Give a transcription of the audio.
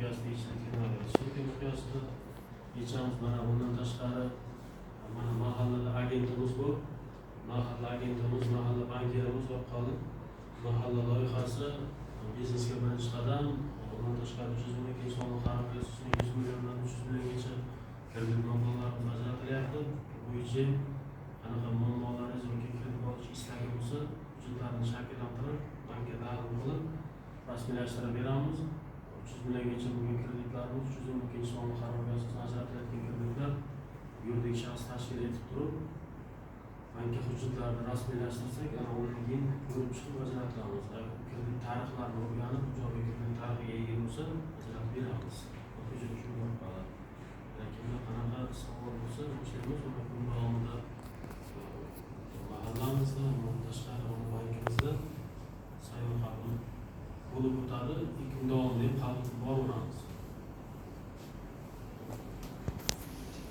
miqyosida ishlatgan sumka miqyosida yechamiz. Mana bundan tashqari mana mahallada agentimiz bor. Mahalla agentimiz, mahalla bankirimiz orqali mahalla loyihasi biznesga birinchi qadam. Bundan tashqari 300 millionga so'mlik qarorga 100 milliondan 300 milliongacha kredit muammolari bajarilyapti. Bu uchun qanaqa muammolaringiz yoki kredit olish istagi bo'lsa, hujjatlarni shakllantirib, bankka taqdim qilib, rasmiylashtirib beramiz. 300 milliongacha bo'lgan kreditlarimiz 300 millionga so'mlik qarorga asosan ajratilayotgan kreditlar yuridik shaxs tashkil etib turib, bankka hujjatlarni rasmiylashtirsak, ana undan keyin ko'rib chiqib ajratilamiz. Kredit tarixlarini o'rganib, ijobiy kredit tarixiga ega bo'lsa, ajratib beramiz. Hujjat shunday qoladi. Lekin qanaqa savol bo'lsa, ishlaymiz. Uni kun davomida mahallamizda, tashqari bankimizda sayyor qabul bo'lib o'tadi. 2 kun davomida ham qabul